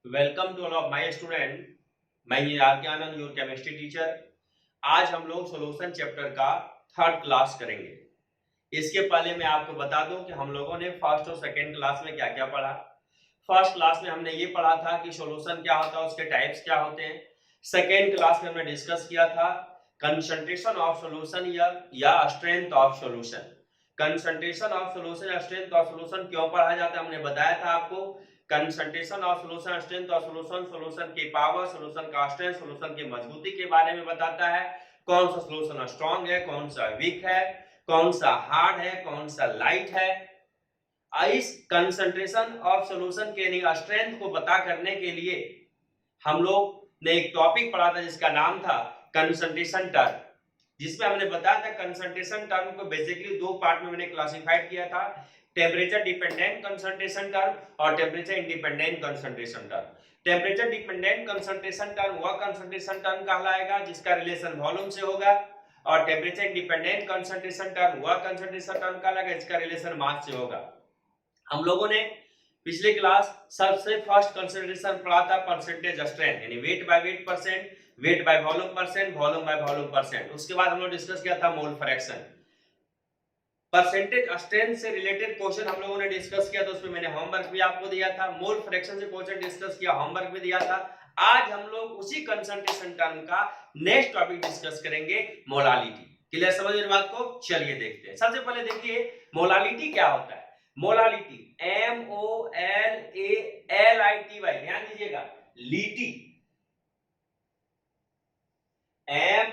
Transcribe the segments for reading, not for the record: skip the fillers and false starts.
Welcome to all of my student. मैं Niraj Anand, your chemistry teacher. आज हम लोग सॉल्यूशन चैप्टर का थर्ड क्लास करेंगे। इसके पहले मैं आपको बता दूं कि हम लोगों ने फर्स्ट और सेकेंड क्लास में क्या क्या पढ़ा। फर्स्ट क्लास में हमने ये पढ़ा था कि सॉल्यूशन क्या होता है, उसके टाइप्स क्या होते हैं। सेकेंड क्लास में हमने डिस्कस किया था कंसंट्रेशन ऑफ सॉल्यूशन या strength of solution. Concentration of solution या स्ट्रेंथ ऑफ सॉल्यूशन क्यों पढ़ा जाता है हमने बताया था आपको। Concentration of solution, strength of solution, solution की पावर, सॉल्यूशन का स्ट्रेंथ, सॉल्यूशन की मजबूती के बारे में बताता है। कौन सा सॉल्यूशन स्ट्रांग है, कौन सा वीक है, कौन सा हार्ड है, कौन सा लाइट है। इस कंसंट्रेशन ऑफ सॉल्यूशन के स्ट्रेंथ को पता करने के लिए हम लोग ने एक टॉपिक पढ़ा था जिसका नाम था कंसंट्रेशन टर्म, जिसमें हमने बताया था कंसंट्रेशन टर्म को बेसिकली दो पार्ट में मैंने क्लासिफाइड किया था, टेम्परेचर डिपेंडेंट कंसंट्रेशन टर्म और temperature independent concentration term. Temperature dependent concentration term वह कंसंट्रेशन टर्म कहलाएगा जिसका रिलेशन वॉल्यूम से होगा, और टेम्परेचर इंडिपेंडेंट कंसंट्रेशन टर्म वह कंसंट्रेशन टर्म कहलाएगा जिसका रिलेशन मास से होगा। हम लोगों ने पिछले क्लास सबसे फर्स्ट कंसंट्रेशन पढ़ा था परसेंटेज स्ट्रेंथ, यानी weight by wait percent, weight by volume percent, volume by volume percent. उसके बाद हम लोग डिस्कस किया था मोल फ्रैक्शन। परसेंटेज स्ट्रेंथ से रिलेटेड क्वेश्चन हम लोगों ने डिस्कस किया था, उसमें मैंने होमवर्क भी आपको दिया था। मोल फ्रैक्शन से क्वेश्चन डिस्कस किया, होमवर्क भी दिया था। आज हम लोग उसी कंसंट्रेशन टर्म का नेक्स्ट टॉपिक डिस्कस करेंगे, मोलालिटी। क्लियर समझ रहे बात को? चलिए देखते हैं। सबसे पहले देखिए मोलालिटी क्या होता है। मोलालिटी MOLALITY, ध्यान दीजिएगा, लीटी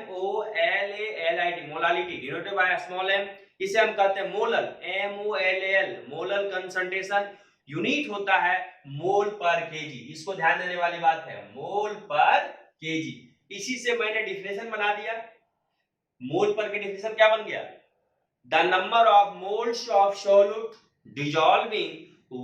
MOLALIT, molality denoted by small m। इसे हम कहते हैं molal, MOLAL, molal concentration. Unit होता है मोल पर केजी। इसको ध्यान देने वाली बात है, मोल पर केजी। इसी से मैंने डिफिनेशन बना दिया। मोल पर के डिफिनेशन क्या बन गया? The number of moles of solute dissolving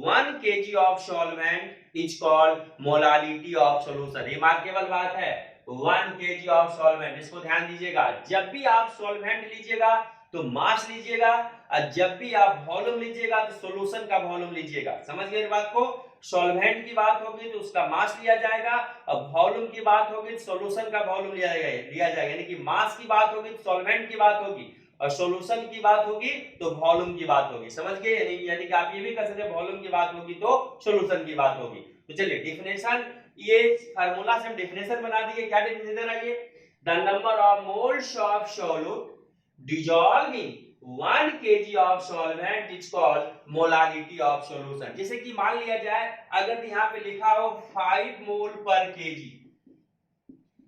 1 kg of solvent is called molality of solution. Remarkable बात है, 1 kg ऑफ सॉल्वेंट। इसको ध्यान दीजिएगा, जब भी आप सॉल्वेंट लीजिएगा तो मास लीजिएगा, और जब भी आप वॉल्यूम लीजिएगा तो सॉल्यूशन का वॉल्यूम लीजिएगा। समझ गए बात को? सॉल्वेंट की बात होगी तो उसका मास लिया जाएगा, और वॉल्यूम की बात होगी तो सॉल्यूशन का वॉल्यूम लिया जाएगा। यानी कि मास की बात होगी तो सॉल्वेंट की बात होगी, और सॉल्यूशन की बात होगी तो वॉल्यूम की बात होगी। समझ गए? यानी कि आप ये भी कह सकते हैं वॉल्यूम की बात होगी तो सॉल्यूशन की बात होगी। तो चलिए डिफिनेशन, ये फार्मूला से हम डिफिनेशन बना दिए। क्या डिफिनेशन है ये? The number of moles of solute dissolving 1 kg of solvent is called molality of solution. जैसे कि मान लिया जाए अगर यहाँ पे लिखा हो 5 मोल पर केजी,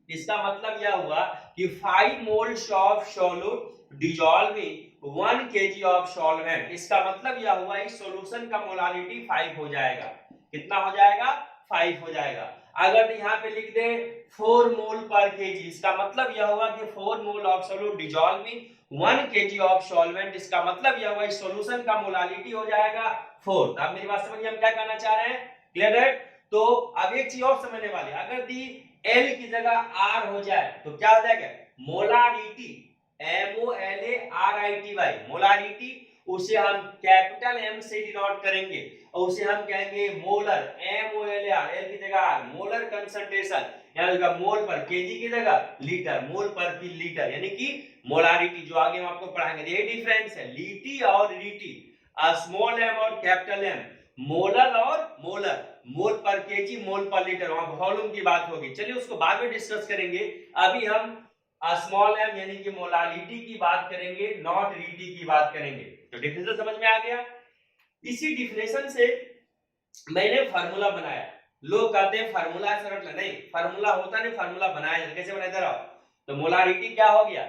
इसका मतलब यह हुआ कि 5 moles of solute dissolving 1 kg of solvent. इसका मतलब यह हुआ इस सॉल्यूशन का मोलालिटी 5 हो जाएगा। कितना हो जाएगा? 5 हो जाएगा। अगर यहाँ पे लिख दे 4 मोल पर केजी, इसका मतलब यह हुआ कि 4 mole of solute dissolving 1 kg of solvent. इसका मतलब यह हुआ इस सॉल्यूशन का मोलालिटी हो जाएगा 4। अब मेरी बात समझिए, हम क्या कहना चाह रहे हैं? क्लियर है? तो अब एक चीज और समझने वाली, अगर दी L की जगह R हो जाए तो क्या हो जाएगा? Molarity, MOLARITY, molarity. उसे हम कैपिटल M से डिनोट करेंगे और उसे हम कहेंगे मोलर, MOLR, L की जगह R, मोलर कंसंट्रेशन। यानी मोल पर केजी की जगह लीटर, मोल पर की लीटर, यानी कि मोलारिटी। जो आगे हम आपको पढ़ाएंगे, ये डिफरेंस है लीटी और रीटी, स्मॉल m और कैपिटल M, मोलर और मोलर, मोल पर केजी, मोल पर लीटर, वहां वॉल्यूम की बात होगी। चलिए उसको बाद में डिस्कस करेंगे। अभी हम स्मॉल m यानी कि मोलालिटी की बात करेंगे, नॉट रीटी की बात करेंगे। तो डिफिनेशन समझ में आ गया। इसी डिफिनेशन से मैंने फार्मूला बनाया। लोग कहते हैं फार्मूला से रट ले, नहीं, फार्मूला होता नहीं, फार्मूला बनाया। कैसे बनाया जरा? तो मोलारिटी क्या हो गया?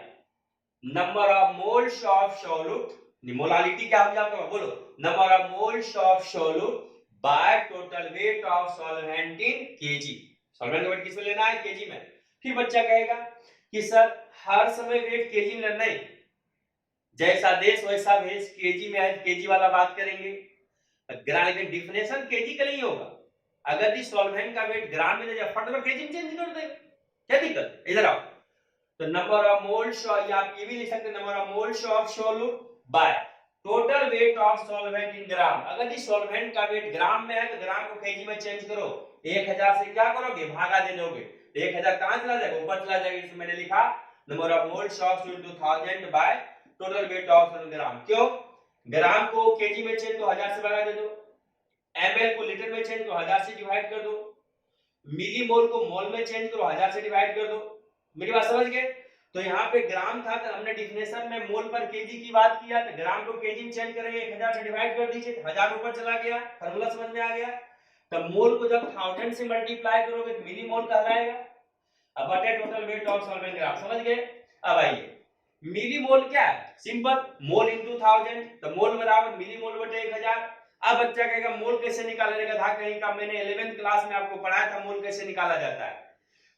Number of moles of solute. Molality क्या हो गया आपका? बोलो, number of moles of solute by total weight of solvent in KG. Solvent का वेट किसमें लेना है? केजी में। फिर बच्चा कहेगा कि सर हर समय वेट केजी में लेना है, जैसा देश वैसा भेष, केजी में है केजी वाला बात करेंगे। लेकिन डिफिनेशन केजी का नहीं होगा। अगर दी सॉल्वेंट का वेट ग्राम में ले जाए, फटाफट केजी में चेंज कर देगा, क्या दिक्कत? इधर आओ। तो नंबर ऑफ मोल्स, या आप ये भी लिख सकते हैं number of moles of solute by total weight of solvent in gram. अगर इस सॉल्वेंट का वेट ग्राम में है तो ग्राम को केजी में चेंज करो, 1000 से क्या करोगे, भागा दे दोगे, 1000 कहां चला जाएगा, ऊपर चला जाएगा। इसमें मैंने लिखा number of moles of 2000 by total weight of gram. क्यों, ग्राम को केजी में चेंज तो 1000 से भागा दे दो, ml को लीटर में चेंज तो 1000 से डिवाइड कर दो, मिली मोल को मोल में चेंज करो, 1000 से डिवाइड कर दो। मेरी बात समझ गए। तो यहाँ पे ग्राम था तो हमने डिफिनेशन में मोल पर केजी की बात किया, तो ग्राम को केजी में चेंज करेंगे, 1000 से डिवाइड कर दीजिए, 1000 ऊपर चला गया, फार्मूला समझ में आ गया। तब मोल को जब 1000 से मल्टीप्लाई करोगे तो मिली मोल कहलाएगा। अब बटे टोटल वेट ऑफ सॉल्वेंट ग्राम, समझ गए। अब आइए मिली मोल क्या है, सिंपल, मोल इनटू 1000, तो मोल बराबर मिली मोल बटे 1000। अब बच्चा कहेगा मोल कैसे निकालेगा, था कहीं का मैंने 11th क्लास में आपको पढ़ाया था मोल कैसे निकाला जाता है।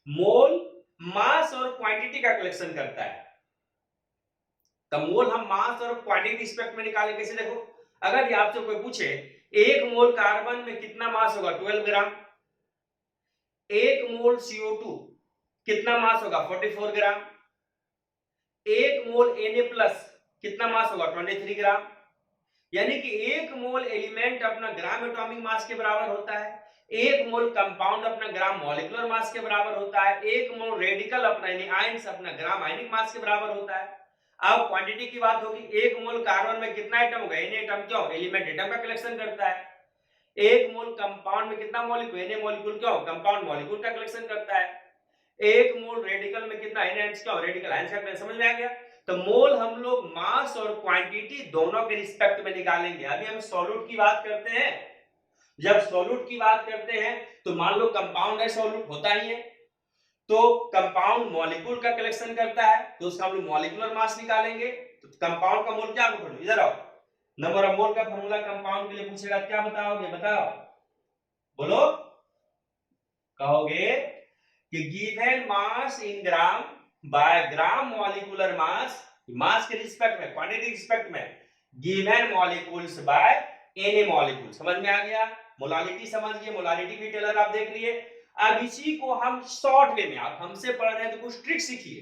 मोल मास और क्वांटिटी का कलेक्शन करता है, तो मोल हम मास और क्वांटिटी रिस्पेक्ट में निकाले कैसे, देखो अगर ये आपसे कोई पूछे 1 मोल कार्बन में कितना मास होगा 12 ग्राम, 1 मोल CO2 कितना मास होगा 44 ग्राम, 1 मोल Na+ कितना मास होगा 23 ग्राम। यानी कि 1 मोल एलिमेंट अपना ग्राम एटॉमिक मास के बराबर होता है, 1 मोल कंपाउंड अपना ग्राम मॉलिक्यूलर मास के बराबर होता है, 1 मोल रेडिकल अपना यानी आयंस अपना ग्राम आयनिक मास के बराबर होता है। अब क्वांटिटी की बात होगी, 1 मोल कार्बन में कितना एटम होगा, Na एटम, क्यों, एलिमेंट एटम का कलेक्शन करता है। 1 मोल कंपाउंड में कितना मॉलिक्यूल, Na मॉलिक्यूल, क्यों, कंपाउंड मॉलिक्यूल का कलेक्शन करता है। 1 मोल रेडिकल में कितना, Na, क्यों, रेडिकल आयंस का कलेक्शन, समझ में आ गया। तो मोल हम लोग मास और क्वांटिटी दोनों के रिस्पेक्ट में निकालेंगे। अभी हम सॉल्यूट की बात करते हैं, जब सॉल्यूट की बात करते हैं तो मान लो कंपाउंड है, सॉल्यूट होता ही है, तो कंपाउंड मॉलिक्यूल का कलेक्शन करता है, तो उसका हम लोग मॉलिक्यूलर मास निकालेंगे। तो कंपाउंड का मोल क्या होगा, इधर आओ, नंबर ऑफ मोल का फॉर्मूला कंपाउंड के लिए पूछेगा, क्या बताओगे, बताओ, बोलो, कहोगे कि given mass in gram by gram molecular mass, mass के रिस्पेक्ट में, क्वांटिटी रिस्पेक्ट में, given molecules by Na molecule. समझ में आ गया, मोलालिटी समझ गए, मोलालिटी की टेलर आप देख लिए। अब इसी को हम शॉर्ट वे में, आप हमसे पढ़ रहे हैं तो कुछ ट्रिक सीखिए,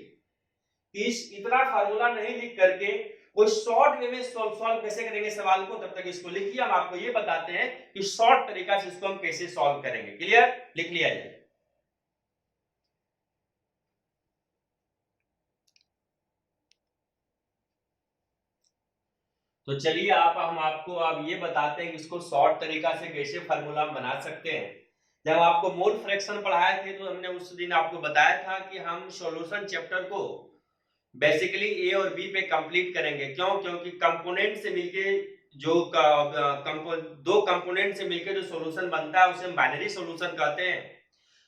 इस इतना फार्मूला नहीं लिख करके कोई शॉर्ट वे में सॉल्व कैसे करेंगे सवाल को, तब तक इसको लिखिए। हम आपको ये बताते हैं कि शॉर्ट तरीका से इसको हम कैसे सॉल्व करेंगे। क्लियर, लिख लिया जाए। तो चलिए हम आपको अब ये बताते हैं कि इसको शॉर्ट तरीका से कैसे फार्मूला बना सकते हैं। जब आपको मोल फ्रैक्शन पढ़ाए थे तो हमने उस दिन आपको बताया था कि हम सॉल्यूशन चैप्टर को बेसिकली ए और बी पे कंप्लीट करेंगे। क्यों, क्योंकि कंपोनेंट से मिलके जो दो कंपोनेंट से मिलके जो सॉल्यूशन बनता है उसे हम बाइनरी सॉल्यूशन कहते हैं।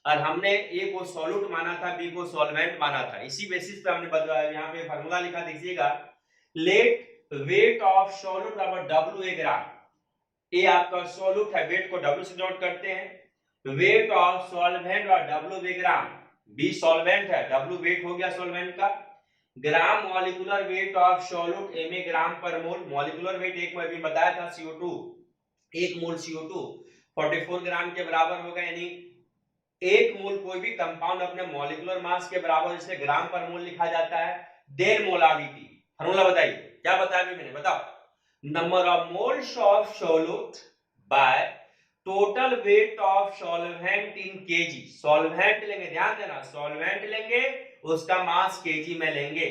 और हमने ए को सॉल्यूट माना था, बी को सॉल्वेंट माना था। इसी बेसिस पे हमने यहाँ पे फार्मूला लिखा, देखिएगा, लेट वेट ऑफ सॉल्यूट बराबर W ग्राम। ए आपका सॉल्यूट है, वेट को W से नोट करते हैं, वेट ऑफ सॉल्वेंट और W ग्राम, बी सॉल्वेंट है, W वेट हो गया सॉल्वेंट का, ग्राम molecular weight of solute Mg gram per mole, molecular weight एक में भी बताया था CO2, 1 मोल CO2 44 ग्राम के बराबर होगा, यानी 1 मोल कोई भी कंपाउंड अपने मॉलिक्यूलर मास के बराबर, इसे ग्राम पर मोल लिखा जाता है। देन मोलारिटी, फार्मूला बताइए, क्या बताया मैंने, बताओ, number of moles of solute by total weight of solvent in KG. Solvent लेंगे, ध्यान देना, सॉल्वेंट लेंगे, उसका मास केजी में लेंगे।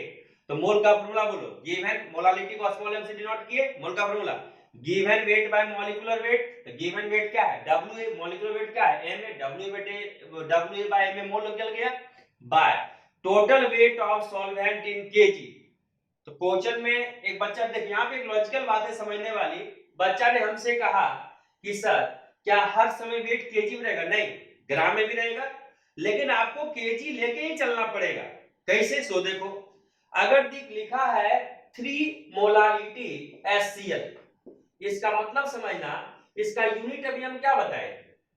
तो मोल का फार्मूला बोलो, गिवन, मोलालिटी को स्मॉल m से डिनोट किए, मोल का formula given weight by molecular weight. तो गिवन वेट क्या है, W, मॉलिक्यूलर वेट क्या है, Ma, W बाय Ma मोल निकल गया, bye total weight of solvent in KG. तो क्वेश्चन में एक बच्चा, देखिए यहाँ पे एक लॉजिकल बात है समझने वाली, बच्चा ने हमसे कहा कि सर क्या हर समय वेट केजी में रहेगा, नहीं, ग्राम में भी रहेगा, लेकिन आपको केजी लेके ही चलना पड़ेगा। कैसे, सो देखो, अगर लिखा है 3 मोलारिटी HCl, इसका मतलब समझना, इसका यूनिट अभी हम क्या बताए,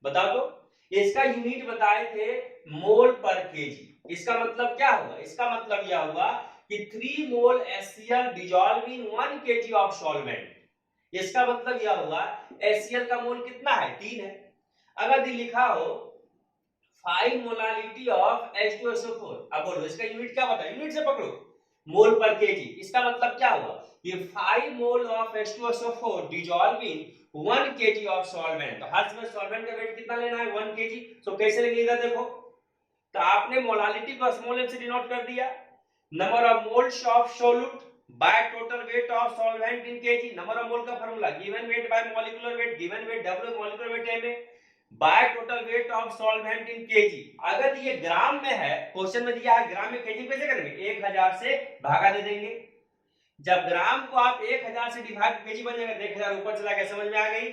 बताओ तो, इसका यूनिट बताए थे मोल पर केजी। इसका मतलब क्या हुआ, इसका मतलब यह हुआ कि 3 मोल HCl dissolve in 1 kg of solvent. इसका मतलब यह हुआ HCl का मोल कितना है, 3 है। अगर लिखा हो 5 मोलारिटी ऑफ H2SO4, अब बोलो इसका यूनिट क्या बता, यूनिट से पकड़ो, मोल पर केजी। इसका मतलब क्या हुआ, ये 5 mole of H2SO4 dissolve in 1 kg of solvent. तो हर समय सॉल्वेंट का वेट कितना लेना है, 1 kg। सो कैसे लगेगा देखो, तो आपने मोलालिटी को स्मॉल m से डिनोट कर दिया, number of moles of solute by total weight of solvent in KG. Number of mole का formula given weight by molecular weight, given weight W molecular weight Ma by total weight of solvent in KG. अगर ये ग्राम में है, question में दिया है ग्राम में, KG कैसे करेंगे, 1000 से भागा दे देंगे। जब ग्राम को आप 1000 से डिवाइड केजी बन जाएगा, 1000 ऊपर चला गया, समझ में आ गई।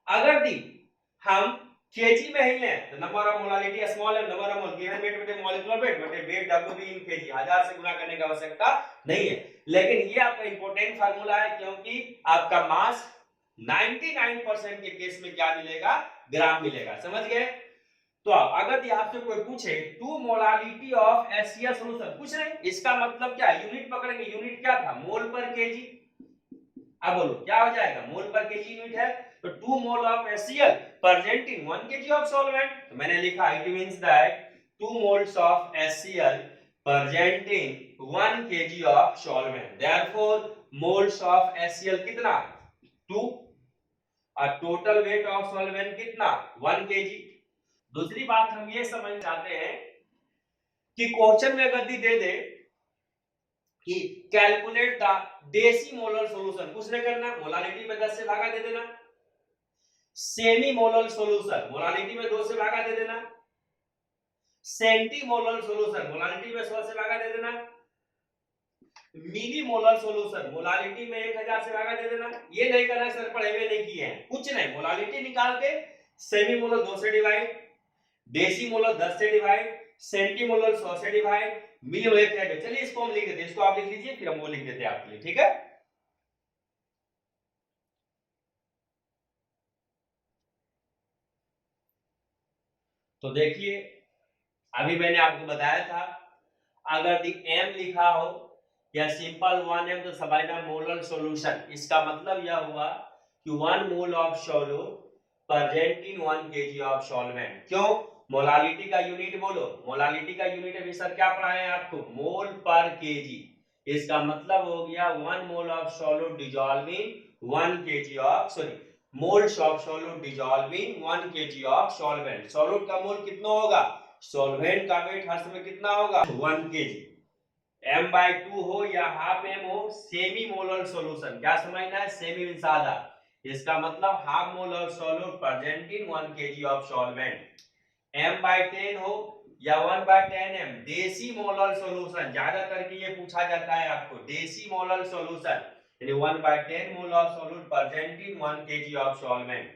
अगर दी हम केजी में ही लें तो number of molality small m, number of mole given weight बटे मॉलिक्यूलर वेट बटे वेट W इन केजी, 1000 से गुणा करने की आवश्यकता नहीं है। लेकिन ये आपका इंपॉर्टेंट फार्मूला है, क्योंकि आपका मास 99% के केस में क्या मिलेगा, ग्राम मिलेगा, समझ गए। तो अगर ये आपसे कोई पूछे 2 मोलालिटी ऑफ HCl सॉल्यूशन, पूछ रहे हैं, इसका मतलब क्या, यूनिट पकड़ेंगे, यूनिट क्या था, मोल पर केजी। अब बोलो क्या हो जाएगा, मोल पर केजी यूनिट है, तो 2 mole of HCl present in 1 kg of solvent. तो मैंने लिखा it means that 2 moles of HCl present in 1 kg of solvent, therefore moles of HCl कितना, 2, और टोटल वेट ऑफ सॉल्वेंट कितना, 1 kg। दूसरी बात हम ये समझ चाहते हैं कि क्वेश्चन में अगर दे दे कि calculate the decimolar solution, कुछ नहीं करना, मोलालिटी में 10 से भागा दे देना। सेमी मोलर सॉल्यूशन, मोलालिटी में 2 से भागा दे देना। सेंटी मोलर सॉल्यूशन, मोलालिटी में 100 से भागा दे देना। मिली मोलर सॉल्यूशन, मोलालिटी में 1000 से भागा दे देना। ये नहीं करना सर, पढ़े हुए नहीं किए हैं, कुछ नहीं, मोलालिटी निकाल के सेमी मोलर 2 से डिवाइड, डेसी मोलर 10 से डिवाइड, सेंटी मोलर 100 से डिवाइड, मिली मोलर 100। चलिए इसको हम लिख देते हैं, इसको आप लिख लीजिए, फिर हम वो लिख देते हैं आपके लिए, ठीक है। तो देखिए अभी मैंने आपको बताया था, अगर दी m लिखा हो या सिंपल 1m तो समझना मोलर सॉल्यूशन। इसका मतलब यह हुआ कि 1 mole of solute present in 1 kg of solvent. क्यों, मोलालिटी का यूनिट बोलो, मोलालिटी का यूनिट अभी सर क्या पढ़ाए हैं आपको, मोल पर केजी। इसका मतलब हो गया 1 mole of solute dissolving 1 kg of, sorry, moles of solute dissolving 1 kg of solvent. Solute का मोल कितना होगा, सॉल्वेंट का वेट हर समय कितना होगा, 1 kg। m/2 हो या हाफ m हो, सेमी मोलर सॉल्यूशन, क्या समझना है, सेमी मींस आधा। इसका मतलब half mole of solute present in 1 kg of solvent. m/10 हो या 1/10m, देसी मोलर सॉल्यूशन, ज्यादा करके ये पूछा जाता है आपको, देसी मोलर सॉल्यूशन, यानी 1/10 mole of solute present in 1 kg of solvent.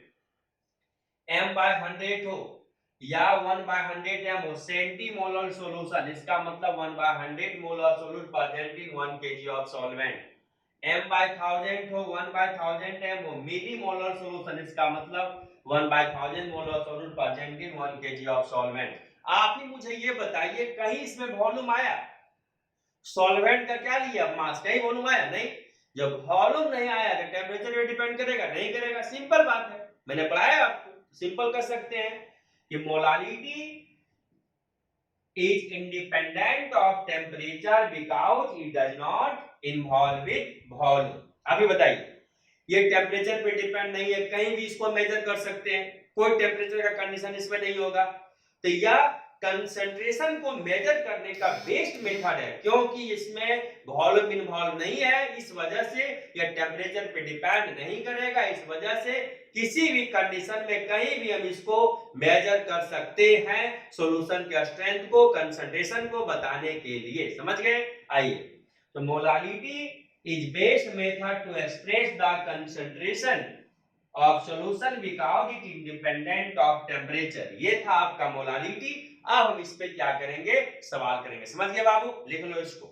m/100 हो या 1/100m हो, सेंटीमोलर सॉल्यूशन, इसका मतलब 1/100 mole of solute present in 1 kg of solvent. m/1000 हो 1/1000m हो, मिली मोलर सॉल्यूशन, इसका मतलब 1/1000 mole of solute present in 1 kg of solvent. आप ही मुझे ये बताइए, कहीं इसमें वॉल्यूम आया, सॉल्वेंट का क्या लिया, मास, कहीं वॉल्यूम आया, नहीं। जब वॉल्यूम नहीं आया तो टेम्परेचर पे डिपेंड करेगा, नहीं करेगा, सिंपल बात है, मैंने पढ़ाया आपको, सिंपल कर सकते हैं कि molality is independent of temperature because it does not involve with volume। अभी बताइए, ये टेम्परेचर पे डिपेंड नहीं है, कहीं भी इसको मेजर कर सकते हैं, कोई टेम्परेचर का कंडीशन इसमें नहीं होगा। तो यह कंसंट्रेशन को मेजर करने का बेस्ट मेथड है, क्योंकि इसमें वॉल्यूम इन्वॉल्व नहीं है, इस वजह से यह टेम्परेचर पे डिपेंड नहीं करेगा। इस वजह से किसी भी कंडीशन में कहीं भी हम इसको मेजर कर सकते हैं, सॉल्यूशन के स्ट्रेंथ को, कंसंट्रेशन को बताने के लिए, समझ गए। आइए, तो molality is best method to express the concentration of solution because it is independent of temperature। ये था आपका मोलालिटी। अब हम इस पे क्या करेंगे, सवाल करेंगे, समझ गए बाबू, लिख लो इसको।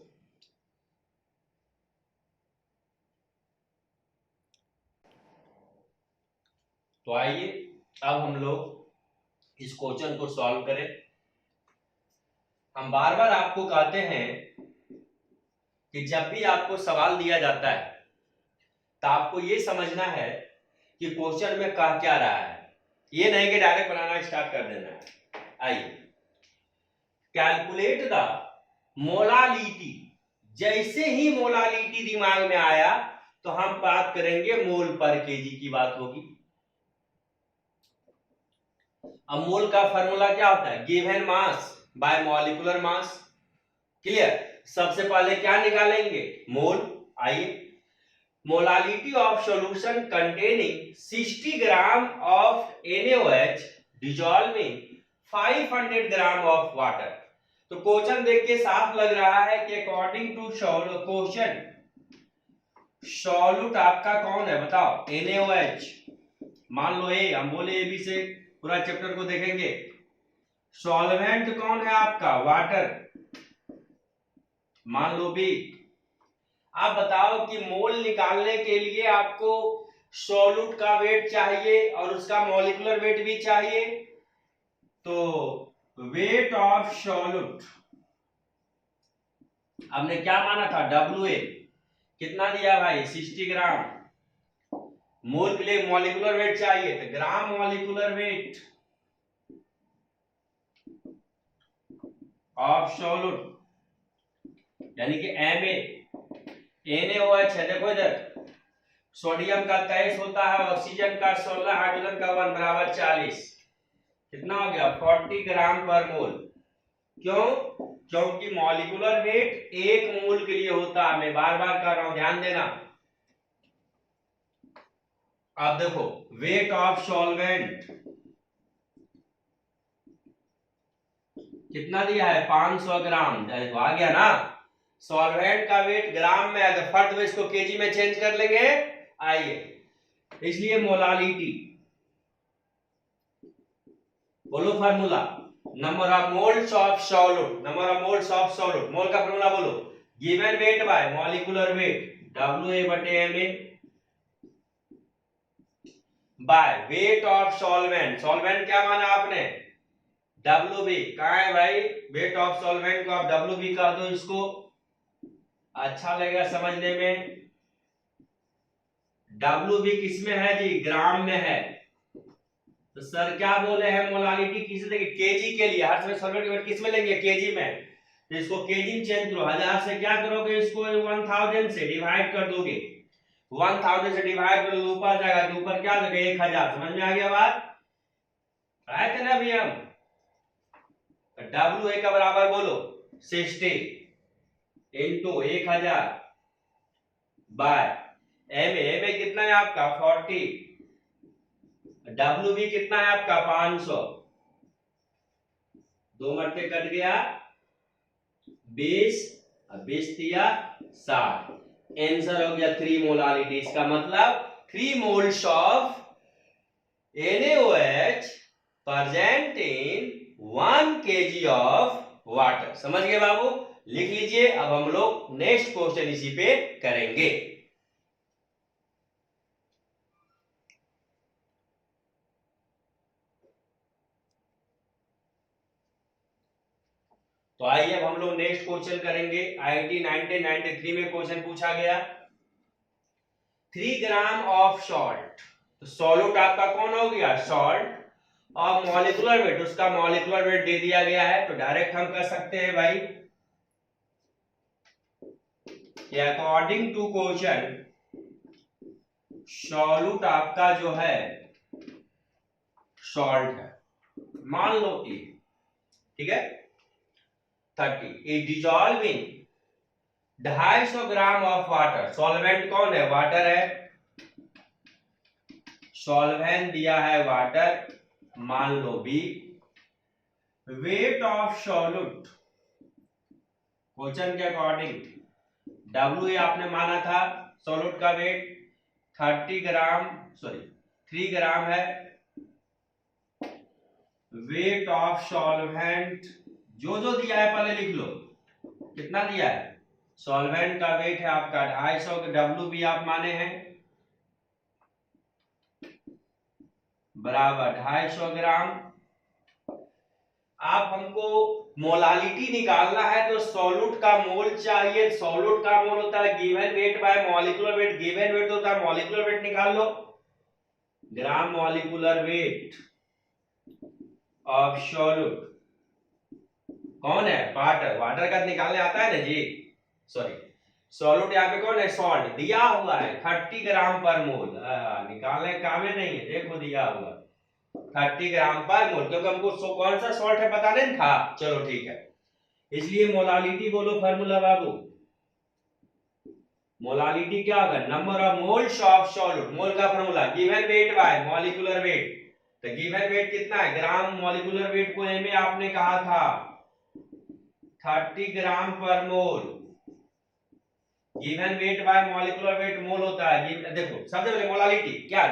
तो आइए अब हम लोग इस क्वेश्चन को सॉल्व करें। हम बार बार आपको कहते हैं कि जब भी आपको सवाल दिया जाता है तो आपको ये समझना है कि क्वेश्चन में कह क्या रहा है, ये नहीं कि डायरेक्ट बनाना स्टार्ट कर देना है। आइए, कैलकुलेट द मोलालिटी जैसे ही मोलालिटी दिमाग में आया तो हम बात करेंगे मोल पर केजी की बात होगी। अब मोल का फार्मूला क्या होता है, given mass by molecular mass. Clear. सबसे पहले क्या निकालेंगे, मोल। आइए, molality of solution containing 60 gram of NaOH dissolving 500 gram of water. तो क्वेश्चन देख के साफ लग रहा है कि अकॉर्डिंग टू क्वेश्चन सॉल्यूट आपका कौन है बताओ, NaOH। मान लो ए, हम बोले ए बी से पूरा चैप्टर को देखेंगे। सॉल्वेंट कौन है आपका, वाटर, मान लो बी। आप बताओ कि मोल निकालने के लिए आपको सॉल्यूट का वेट चाहिए और उसका मॉलिक्यूलर वेट भी चाहिए। तो वेट ऑफ सॉल्यूट हमने क्या माना था, WA। कितना दिया भाई, 60 ग्राम। मोल के लिए मॉलिक्यूलर वेट चाहिए तो gram molecular weight of solute यानी कि MA। NaOH है, देखो इधर सोडियम का 23 होता है, ऑक्सीजन का 16, हाइड्रोजन का 1 बराबर 40। कितना हो गया, 40 ग्राम पर मोल। क्यों, क्योंकि मॉलिक्यूलर वेट 1 मोल के लिए होता है। मैं बार बार कर रहा हूं, ध्यान देना। अब देखो वेट ऑफ सॉल्वेंट कितना दिया है, 500 ग्राम। तो आ गया ना, सॉल्वेंट का वेट ग्राम में है तो फट में इसको केजी में चेंज कर लेंगे। आइए, इसलिए मोलालिटी, बोलो formula, number of moles of solute, number of moles of solute. Mole का फार्मूला बोलो, given weight by molecular weight WA बटे MA by weight of solvent. Solvent क्या माना आपने, WB। कहां है भाई, वेट ऑफ सॉल्वेंट को आप WB कह दो, इसको अच्छा लगेगा समझने में। WB किसमें है जी, ग्राम में है। तो सर क्या बोले हैं, मोलालिटी किस लेंगे, केजी के लिए। हर समय सॉल्वेंट का वेट किस में लेंगे, केजी में। तो इसको केजी में चेंज करो, 1000 से क्या करोगे, इसको 1000 से डिवाइड कर दोगे। 1000 से डिवाइड करो तो ऊपर जाएगा, तो ऊपर क्या देगा, 1000। समझ में आ गया बात, आए थे ना अभी हम। WA का बराबर बोलो 60 इंटू 1000 बाय MA कितना है आपका 40, WB कितना है आपका 500, 2 मरते कट गया 20, 20 दिया 60। आंसर हो गया 3 मोलालिटी। इसका मतलब 3 moles of NaOH present in 1 kg of water. समझ गए बाबू, लिख लीजिए। अब हम लोग नेक्स्ट क्वेश्चन इसी पे करेंगे। तो आइए अब हम लोग नेक्स्ट क्वेश्चन करेंगे। IIT 1993 में क्वेश्चन पूछा गया, 3 ग्राम ऑफ सॉल्ट। तो सॉल्यूट आपका कौन हो गया, सॉल्ट, और मॉलिक्यूलर वेट, उसका मॉलिक्यूलर वेट दे दिया गया है। तो डायरेक्ट हम कर सकते हैं भाई कि अकॉर्डिंग टू क्वेश्चन सॉल्यूट आपका जो है सॉल्ट है, मान लो कि ठीक है 30 is dissolve in 250 gram of water. Solvent कौन है, वाटर है। सॉल्वेंट दिया है वाटर, मान लो B. Weight of solute question के अकॉर्डिंग WA आपने माना था, सॉल्यूट का वेट 3 ग्राम है। वेट ऑफ सॉल्वेंट जो जो दिया है पहले लिख लो, कितना दिया है, सॉल्वेंट का वेट है आपका 250, WB आप माने हैं बराबर 250 ग्राम। आप हमको मोलालिटी निकालना है तो सॉल्यूट का मोल चाहिए। सॉल्यूट का मोल होता है given weight by molecular weight. Given weight होता है मॉलिक्यूलर वेट, निकाल लो, gram molecular weight of solute कौन है, वाटर। वाटर का निकालने आता है ना जी, सॉरी सॉल्यूट यहाँ पे कौन है, सॉल्ट दिया हुआ है 30 ग्राम पर मोल, निकालने काम नहीं है, देखो दिया हुआ 30 ग्राम पर मोल, क्योंकि हमको कौन सा सॉल्ट है पता नहीं था। चलो ठीक है, इसलिए मोलालिटी बोलो फार्मूला बाबू, मोलालिटी क्या होगा, number of moles of solute, mole का formula given weight by molecular weight, तो गिवन वेट कितना है ग्राम, मॉलिक्यूलर वेट को एम आपने कहा था 30 gram per mole, given weight by molecular weight mole होता है। देखो सबसे पहले मोलालिटी क्या,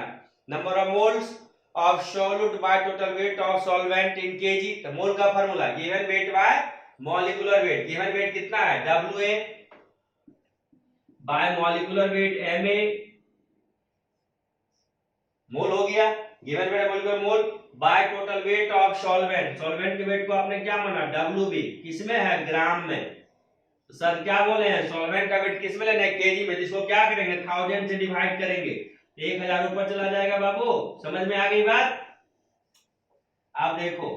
number of moles of solute by total weight of solvent in KG, तो मोल का formula given weight by molecular weight, given weight कितना है WA bye molecular weight MA, मोल हो गया, given weight molecular mole by total weight of solvent, solvent के wait को आपने क्या माना WB, किसमें है ग्राम में, तो सर क्या बोले हैं सॉल्वेंट का वेट किसमें लेना है केजी में, जिसको क्या करेंगे 1000 से डिवाइड करेंगे, 1000 ऊपर चला जाएगा बाबू, समझ में आ गई बात। आप देखो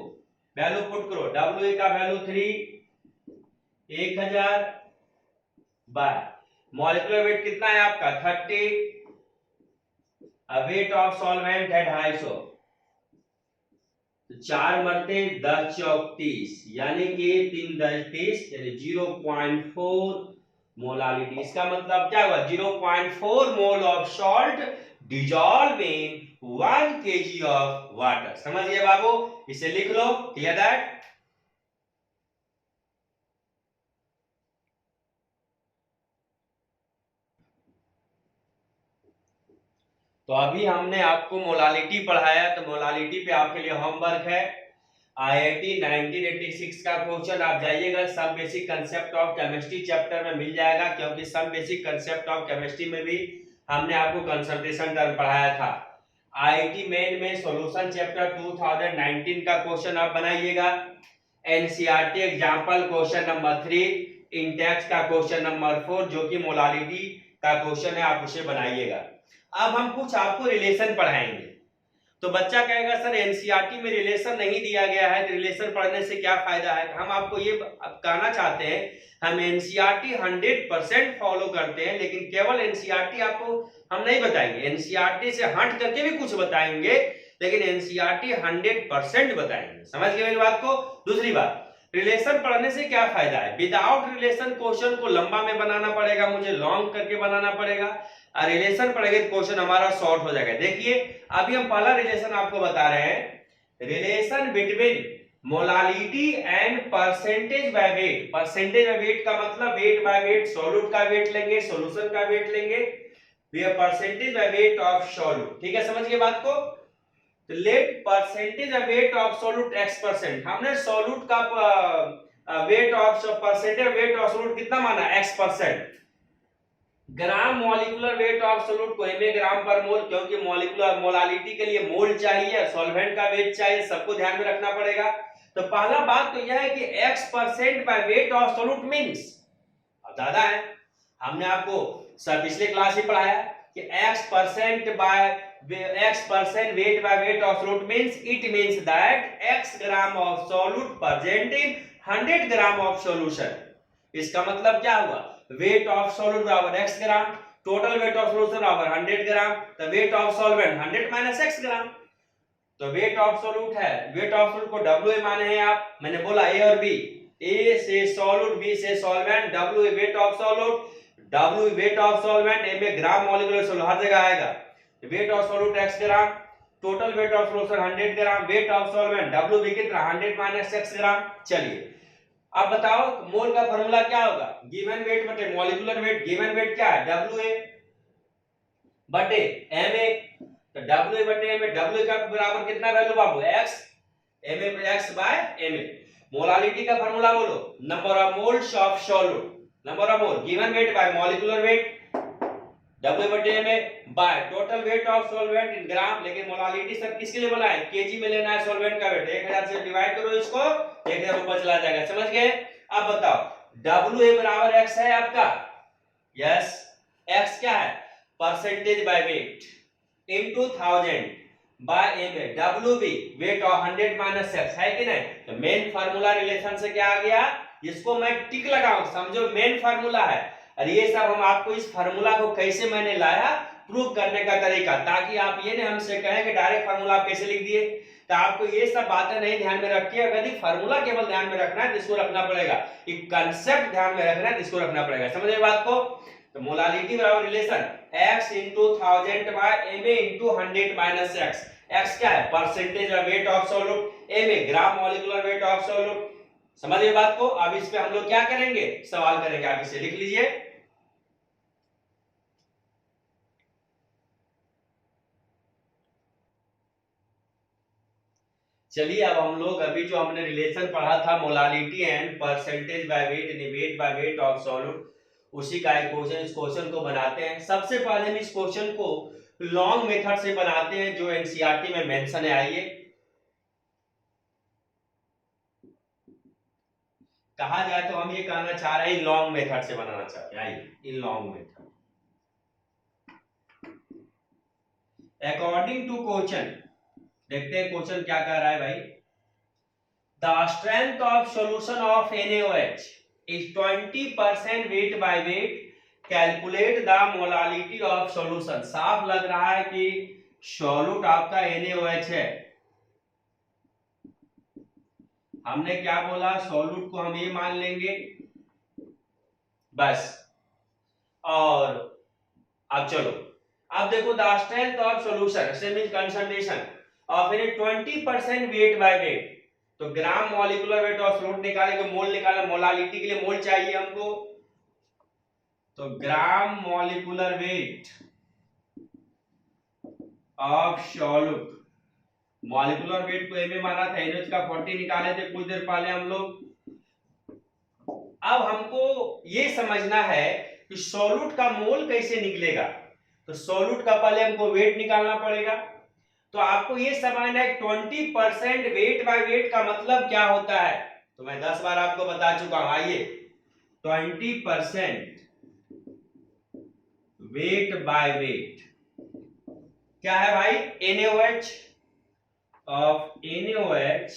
वैल्यू पुट करो, WA का वैल्यू 3 1000 बाय मॉलिक्यूलर वेट कितना है आपका 30, वेट ऑफ सॉल्वेंट है 250, तो 4 मरते 10 चौक 30, यानी कि 3 10 30, यानी 0.4 मोलालिटी, इसका मतलब क्या हुआ 0.4 mole of salt dissolve in 1 kg of water, समझ गए बाबू, इसे लिख लो, क्लियर दैट। तो अभी हमने आपको मोलालिटी पढ़ाया, तो मोलालिटी पे आपके लिए होमवर्क है IIT 1986 का क्वेश्चन, आप जाइएगा सब basic concept of chemistry chapter में मिल जाएगा, क्योंकि सब बेसिक कंसेप्ट ऑफ केमिस्ट्री में भी हमने आपको कंसंट्रेशन टर्म पढ़ाया था। IIT मेन में सॉल्यूशन चैप्टर 2019 का क्वेश्चन आप बनाइएगा, NCERT example question number 3, Intex का क्वेश्चन नंबर 4 जो कि मोलालिटी का क्वेश्चन है, आप उसे बनाइएगा। अब हम कुछ आपको रिलेशन पढ़ाएंगे, तो बच्चा कहेगा सर एनसीईआरटी में रिलेशन नहीं दिया गया है, तो रिलेशन पढ़ने से क्या फायदा है, हम आपको ये कहना चाहते हैं हम एनसीईआरटी 100% फॉलो करते हैं, लेकिन केवल एनसीईआरटी आपको हम नहीं बताएंगे, एनसीईआरटी से हट करके भी कुछ बताएंगे, लेकिन एनसीईआरटी 100% बताएंगे, समझ गए मेरी बात को। दूसरी बात, रिलेशन पढ़ने से क्या फायदा है, विदाउट रिलेशन क्वेश्चन को लंबा में बनाना पड़ेगा, मुझे लॉन्ग करके बनाना पड़ेगा, और रिलेशन पढ़ेंगे तो क्वेश्चन हमारा शॉर्ट हो जाएगा। देखिए अभी हम पहला रिलेशन आपको बता रहे हैं, relation between molality and percentage by weight, percentage by weight का मतलब वेट बाय वेट, सॉल्यूट का वेट लेंगे, सॉल्यूशन का वेट लेंगे, percentage by weight of solute, ठीक है, समझ गए बात को। तो let percentage by weight of solute x%, हमने सॉल्यूट का weight of percentage weight of solute कितना माना x%, gram molecular weight of solute को mA ग्राम पर मोल, क्योंकि मॉलिक्यूलर मोलालिटी के लिए मोल चाहिए, सॉल्वेंट का वेट चाहिए, सबको ध्यान में रखना पड़ेगा। तो पहला बात तो यह है कि x% bye weight of solute means, दादा है हमने आपको सब पिछले क्लास में पढ़ाया कि x% wait by weight of solute means it means that x gram of solute present in 100 gram of solution. इसका मतलब क्या हुआ, वेट ऑफ सॉल्यूट बराबर x gram, total weight of solution बराबर 100 ग्राम, तो wait of solvent 100 minus x ग्राम, तो wait of solute है, wait of solute को WA माने हैं आप, मैंने बोला A और B, A से सॉल्यूट B से solvent, WA weight of solute, W weight of solvent, MA gram molecular solute, हर जगह आएगा, weight of solute x gram, total weight of solution 100 gram, weight of solvent WB कितना 100 minus x ग्राम। चलिए अब बताओ मोल का formula क्या होगा, गिवन वेट बटे मॉलिक्यूलर वेट, गिवन वेट क्या है WA बटे MA, तो WA बटे MA, WA का बराबर कितना वैल्यू बाबू x, MA x बाय MA। मोलालिटी का फार्मूला बोलो, number of moles of solute, number of mole given weight by molecular weight WA बटे MA by total weight of solvent in gram, लेकिन molality sir किसके लिए बोला है, केजी में लेना है सॉल्वेंट का वेट, 1000 से डिवाइड करो इसको, 1000 ऊपर चला जाएगा, समझ गए। अब बताओ WA बराबर x है आपका, यस x क्या है percentage by weight into 1000 by MA, WB weight of 100 minus x है कि नहीं, तो मेन फार्मूला रिलेशन से क्या आ गया, इसको मैं टिक लगाऊं, समझो मेन फार्मूला है, और ये सब हम आपको इस फार्मूला को कैसे मैंने लाया प्रूव करने का तरीका, ताकि आप ये ना हमसे कहें कि डायरेक्ट फार्मूला आप कैसे लिख दिए। तो आपको ये सब बातें नहीं ध्यान में रखिए, अगर यदि फार्मूला केवल ध्यान में रखना है तो इसको रखना पड़ेगा, एक कांसेप्ट ध्यान में रखना है तो इसको रखना पड़ेगा। समझे बात को? तो मोलालिटी बराबर relation x into 1000 by ma into 100 minus x। x क्या है? Percentage of weight of solute, ma gram molecular weight of solute. समझिए बात को? अब इस पे हम लोग क्या करेंगे, सवाल करेंगे। आगे से लिख लीजिए। चलिए अब हम लोग अभी जो हमने रिलेशन पढ़ा था molality and percentage by weight यानी weight by weight of solute, उसी का एक क्वेश्चन, इस क्वेश्चन को बनाते हैं। सबसे पहले हम इस क्वेश्चन को लॉन्ग मेथड से बनाते हैं जो एनसीईआरटी में मेंशन है। आइए, कहा जाए तो हम ये कहना चाह रहे हैं लॉन्ग मेथड से बनाना चाहते हैं। आइए, in long method according to question, देखते हैं क्वेश्चन क्या कह रहा है भाई। The strength of solution of NaOH is 20% weight by weight, calculate the molality of solution. साफ लग रहा है कि सॉल्यूट आपका NaOH है। हमने क्या बोला, सॉल्यूट को हम ये मान लेंगे बस। और अब चलो, अब देखो द स्ट्रेंथ ऑफ सॉल्यूशन से means concentration of 20% weight by weight, तो gram molecular weight of solute निकालेंगे, मोल निकालेंगे, मोलालिटी के लिए मोल चाहिए हमको, तो gram molecular weight of solute, molecular weight को एम माना था, NH का 40 निकाले थे कुछ देर पहले हम लोग। अब हमको ये समझना है कि सॉल्यूट का मोल कैसे निकलेगा, तो सॉल्यूट का पहले हमको वेट निकालना पड़ेगा। तो आपको ये समझना है 20% वेट बाय वेट का मतलब क्या होता है, तो मैं 10 बार आपको बता चुका हूं। आइए, 20% वेट बाय वेट क्या है भाई, NaOH ऑफ NaOH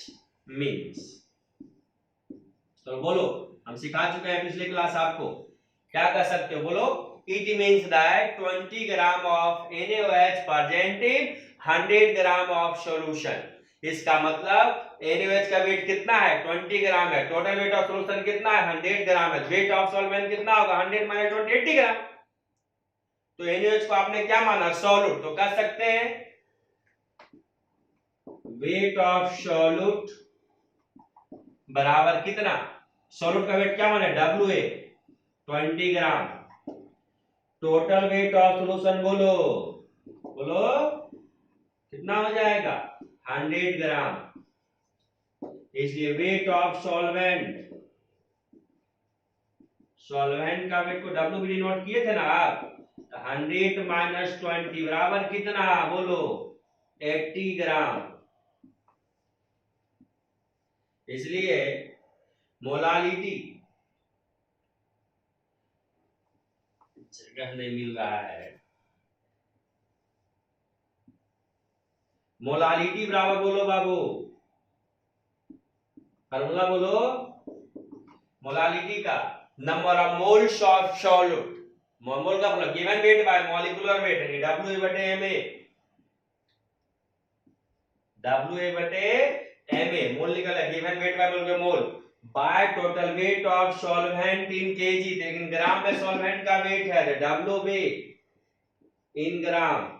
मींस, तो बोलो, हम सिखा चुके हैं पिछले क्लास आपको, क्या कह सकते हो बोलो, it means that 20 gram of NaOH present in 100 gram of solution. इसका मतलब NaOH का वेट कितना है, 20 ग्राम है, टोटल वेट ऑफ सॉल्यूशन कितना है, 100 ग्राम है, वेट ऑफ सॉल्वेंट कितना होगा, 100 माइनस 20 80 ग्राम। तो NaOH को आपने क्या माना, सॉल्यूट, तो कह सकते हैं वेट ऑफ सॉल्यूट बराबर कितना, सॉल्यूट का वेट क्या माने, WA 20 gram, total weight of solution बोलो बोलो कितना हो जाएगा, 100 ग्राम। इसलिए वेट ऑफ सॉल्वेंट, सॉल्वेंट का वेट को W भी डिनोट किए थे ना आप, 100 माइनस 20 बराबर कितना बोलो, 80 ग्राम। इसलिए मोलालिटी, जगह नहीं मिल रहा है, मोलालिटी बराबर बोलो बाबू, फार्मूला बोलो मोलालिटी का, number of moles of solute, mole का मतलब given weight by molecular weight यानी WA बटे MA, WA बटे MA, मोल निकला, गिवन वेट बाय बोल के mole, by total weight of solvent in KG, लेकिन ग्राम में सॉल्वेंट का वेट है WB इन ग्राम।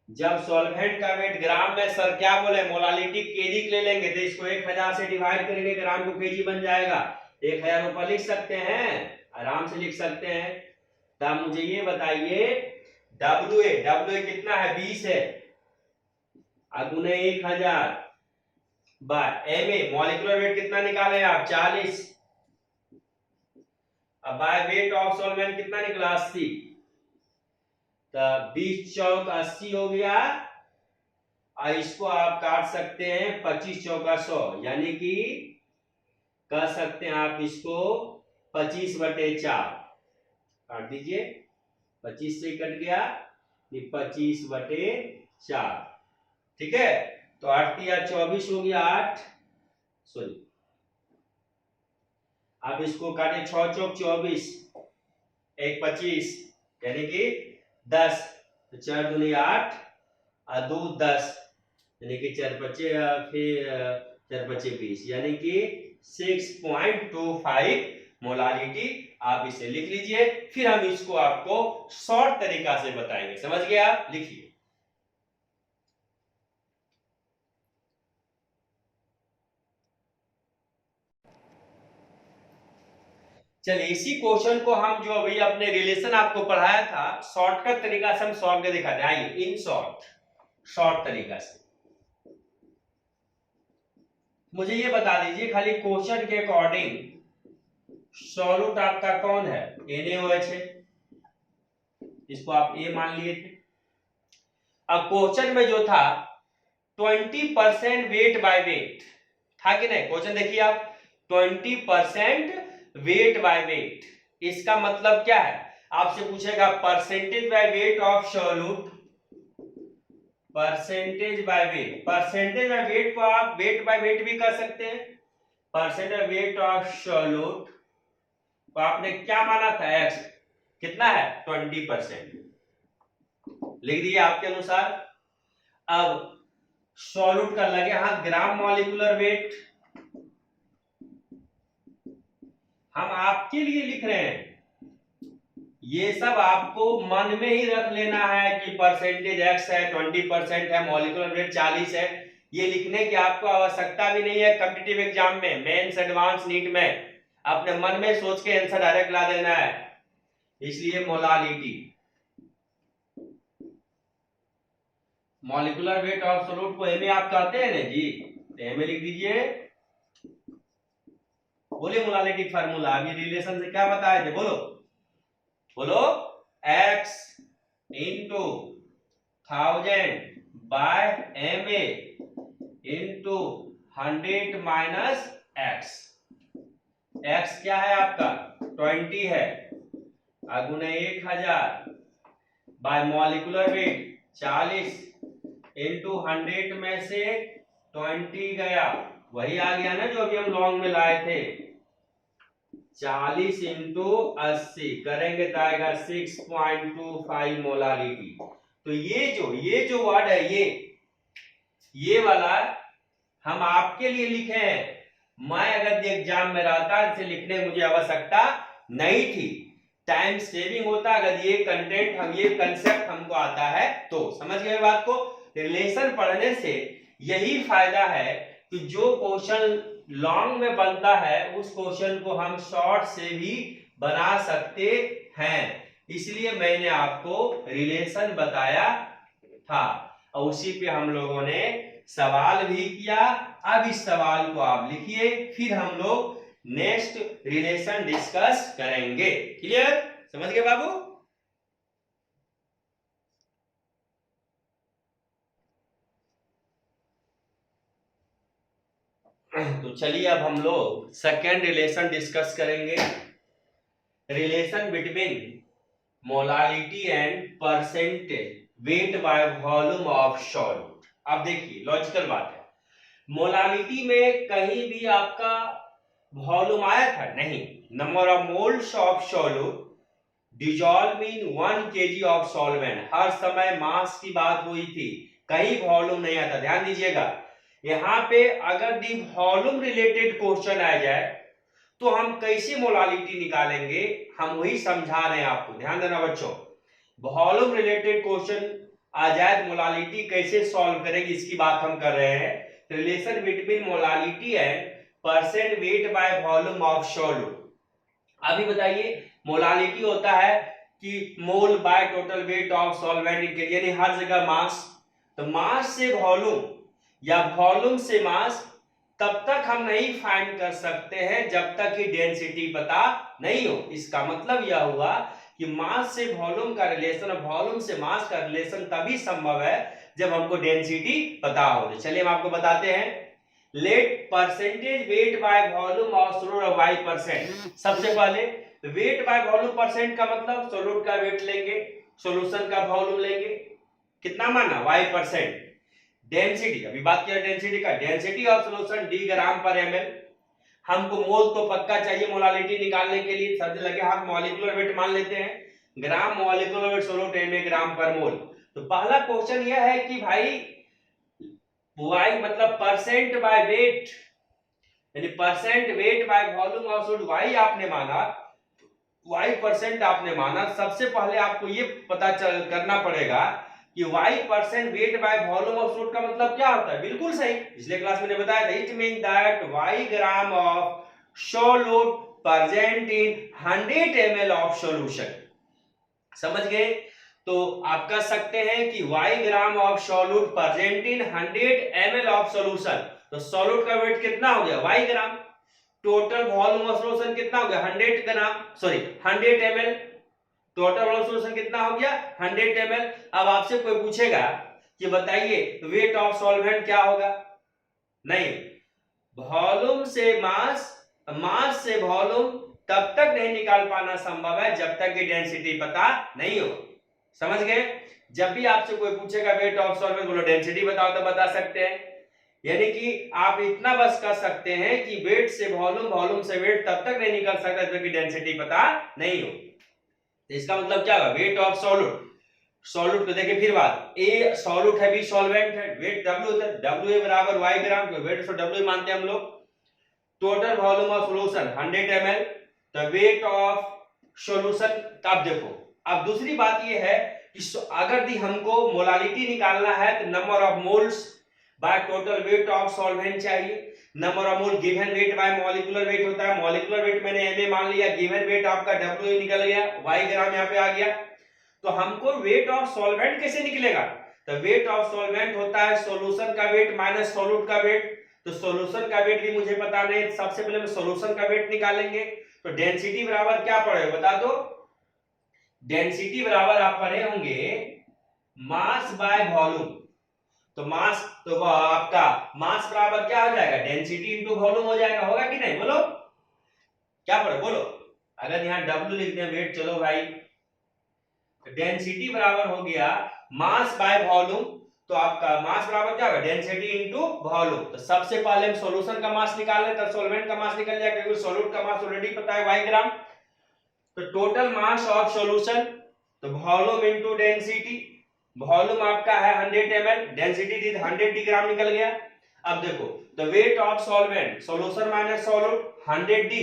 जब सॉल्वेंट का वेट ग्राम में, सर क्या बोले, मोलालिटी केजी ले लेंगे तो इसको 1000 से डिवाइड करेंगे, ग्राम को केजी बन जाएगा, 1000 ऊपर लिख सकते हैं, आराम से लिख सकते हैं। तब मुझे ये बताइए WA कितना है, 20 है, अगुने 1000 बाय MA, मॉलिक्यूलर वेट कितना निकाले आप, 40, अब बाय वेट ऑफ सॉल्वेंट कितना निकला, 80, तो 20 चौक 80 हो गया, और इसको आप काट सकते हैं 25 चौका 100, यानी कि कह सकते हैं आप इसको 25 बटे 4, काट दीजिए, 25 से कट गया, 25 बटे 4, ठीक है। तो 8 या 24 हो गया, 8 सॉरी, आप इसको काटे 6 चौक 24, एक 25 यानी कि 10, तो 4 दूनी 8 और 2 10 यानी कि 4 5 फिर 4 5 20 यानी कि 6.25 मोलालिटी। आप इसे लिख लीजिए, फिर हम इसको आपको शॉर्ट तरीका से बताएंगे। समझ गए आप? लिखिए। चलिए इसी क्वेश्चन को हम जो अभी अपने रिलेशन आपको पढ़ाया था शॉर्टकट तरीका से हम सॉल्व करके दिखाते हैं। आइए इन शॉर्ट तरीका से मुझे ये बता दीजिए खाली क्वेश्चन के अकॉर्डिंग सॉल्यूट आपका कौन है? NaOH है, इसको आप ए मान लिए थे। अब क्वेश्चन में जो था 20% वेट बाय वेट था कि नहीं? क्वेश्चन देखिए आप, 20% वेट बाय वेट, इसका मतलब क्या है? आपसे पूछेगा percentage by weight of solute, percentage by weight. Percentage by wait को आप वेट बाय वेट भी कर सकते हैं। परसेंटेज वेट ऑफ सॉल्यूट तो आपने क्या माना था? एक्स कितना है? 20%, लिख दिए आपके अनुसार। अब सॉल्यूट का लगे हाथ ग्राम मॉलिक्यूलर वेट, हम आपके लिए लिख रहे हैं, ये सब आपको मन में ही रख लेना है कि परसेंटेज एक्स है, 20% है, मॉलिक्यूलर वेट 40 है। ये लिखने की आपको आवश्यकता भी नहीं है कॉम्पिटिटिव एग्जाम में, मेंस एडवांस नीट में अपने मन में सोच के आंसर डायरेक्ट ला देना है। इसलिए molality, molecular weight of solute को एमए आप कहते हैं ना जी, तो एमए लिख दीजिए। बोलिए मोलालिटी फार्मूला, अभी रिलेशन से क्या बताए थे? बोलो बोलो, x into 1000 by MA into 100 minus x। x क्या है आपका? 20 है, गुने 1000 बाय मॉलिक्यूलर वेट 40 इंटू 100 में से 20 गया, वही आ गया ना जो अभी हम लॉन्ग में लाए थे। 40 इंटू 80 करेंगे तो आएगा 6.25 मोलालिटी। तो ये जो वर्ड है, ये वाला हम आपके लिए लिखे हैं। मैं अगर एग्जाम में रहता इसे लिखने की मुझे आवश्यकता नहीं थी, टाइम सेविंग होता अगर ये कंटेंट ये कंसेप्ट हमको आता है तो। समझ गए बात को? रिलेशन पढ़ने से यही फायदा है कि जो क्वेश्चन लॉन्ग में बनता है उस क्वेश्चन को हम शॉर्ट से भी बना सकते हैं, इसलिए मैंने आपको रिलेशन बताया था और उसी पे हम लोगों ने सवाल भी किया। अब इस सवाल को आप लिखिए, फिर हम लोग नेक्स्ट रिलेशन डिस्कस करेंगे। क्लियर? समझ गए बाबू? तो चलिए अब हम लोग सेकेंड रिलेशन डिस्कस करेंगे, relation between molality and percentage weight by volume of solute. अब देखिए लॉजिकल बात है, मोलालिटी में कहीं भी आपका वॉल्यूम आया था? नहीं। Number of moles of solute dissolve in 1 kg of solvent, हर समय मास की बात हुई थी, कहीं वॉल्यूम नहीं आता। ध्यान दीजिएगा, यहाँ पे अगर दी वॉल्यूम रिलेटेड क्वेश्चन आ जाए तो हम कैसे मोलालिटी निकालेंगे, हम वही समझा रहे हैं आपको। ध्यान देना बच्चों, वॉल्यूम रिलेटेड क्वेश्चन आ जाए तो मोलालिटी कैसे सॉल्व करेंगे इसकी बात हम कर रहे हैं। Relation between molality and percent weight by volume of solute. अभी बताइए, मोलालिटी होता है कि mole by total weight of solvent, यानी हर जगह मास। तो मास से वॉल्यूम या वॉल्यूम से मास तब तक हम नहीं फाइंड कर सकते हैं जब तक कि डेंसिटी पता नहीं हो। इसका मतलब यह हुआ कि मास से वॉल्यूम का रिलेशन और वॉल्यूम से मास का रिलेशन तभी संभव है जब हमको डेंसिटी पता हो। तो चलिए हम आपको बताते हैं, let percentage weight by volume of solute by percent. सबसे पहले वेट बाय वॉल्यूम परसेंट का मतलब सॉल्यूट का वेट लेंगे, सॉल्यूशन का वॉल्यूम लेंगे, कितना माना? y%। डेंसिटी, अभी बात किया डेंसिटी का, डेंसिटी ऑफ सॉल्यूशन d ग्राम पर ml, हमको मोल तो पक्का चाहिए मोलालिटी निकालने के लिए, शब्द लगे हाथ मॉलिक्यूलर वेट मान लेते हैं, gram molecular weight solute M gram per mole. तो पहला क्वेश्चन यह है कि भाई वाई मतलब परसेंट बाय वेट, यानी percent weight by volume of solute, y आपने माना, वाई परसेंट आपने माना। सबसे पहले आपको ये पता करना पड़ेगा कि y percent weight by volume of solute का मतलब क्या होता है। बिल्कुल सही, पिछले क्लास में मैंने बताया था, it mean that y gram of solute present in 100 ml of solution. समझ गए? तो आप कह सकते हैं कि y gram of solute present in 100 ml of solution. तो सोल्यूट का वेट कितना हो गया? y gram. Total volume of solution कितना हो गया? 100 gram, sorry 100 ml। Total volume solution कितना हो गया? 100 ml। अब आपसे कोई पूछेगा कि बताइए वेट ऑफ सॉल्वेंट क्या होगा? नहीं, वॉल्यूम से मास, मास से वॉल्यूम तब तक नहीं निकाल पाना संभव है जब तक कि डेंसिटी पता नहीं हो। समझ गए? जब भी आपसे कोई पूछेगा वेट ऑफ सॉल्वेंट, बोलो डेंसिटी बताओ, तो बता सकते हैं। यानी कि आप इतना बस कर सकते हैं कि वेट से वॉल्यूम, वॉल्यूम से वेट तब तक नहीं निकल सकता जब तक कि डेंसिटी पता नहीं हो। इसका मतलब क्या होगा? वेट ऑफ सॉल्यूट, सॉल्यूट को देखिए फिर बात, ए सॉल्यूट है, बी सॉल्वेंट है, वेट W होता है, W बराबर y ग्राम, तो वेट को W मानते हैं हम लोग। Total volume of solution 100 ml, तो वेट ऑफ सॉल्यूशन। तब देखो, अब दूसरी बात ये है कि अगर दी हमको मोलालिटी निकालना है तो number of moles by total weight of solvent चाहिए। Number of mole given weight by molecular weight होता है, मॉलिक्यूलर वेट मैंने एमए मान लिया, गिवन वेट आपका W निकल गया, y ग्राम यहाँ पे आ गया। तो हमको वेट ऑफ सॉल्वेंट कैसे निकलेगा? तो वेट ऑफ सॉल्वेंट होता है सॉल्यूशन का वेट माइनस सॉल्यूट का वेट। तो सॉल्यूशन का वेट भी मुझे पता नहीं, सबसे पहले हम सॉल्यूशन का वेट निकालेंगे। तो डेंसिटी बराबर क्या पड़ेगा बता दो? डेंसिटी बराबर आप पढ़े होंगे मास बाय वॉल्यूम। तो मास, तो आपका मास बराबर क्या हो जाएगा? डेंसिटी इनटू वॉल्यूम हो जाएगा, होगा कि नहीं? बोलो क्या पढ़े, बोलो। अगर यहाँ W लिख दें वेट, चलो भाई, डेंसिटी बराबर हो गया मास बाय वॉल्यूम। तो आपका मास बराबर क्या होगा? Density into volume. तो सबसे पहले हम सॉल्यूशन का मास निकाल लें, तब सॉल्वेंट का मास निकल जाएगा, क्योंकि सॉल्यूट का मास ऑलरेडी पता है y ग्राम। तो टोटल मास ऑफ सॉल्यूशन, तो वॉल्यूम इनटू डेंसिटी, वॉल्यूम आपका है 100 ml, डेंसिटी थी 100 ग्राम निकल गया। अब देखो, the weight of solvent, solution minus solute 100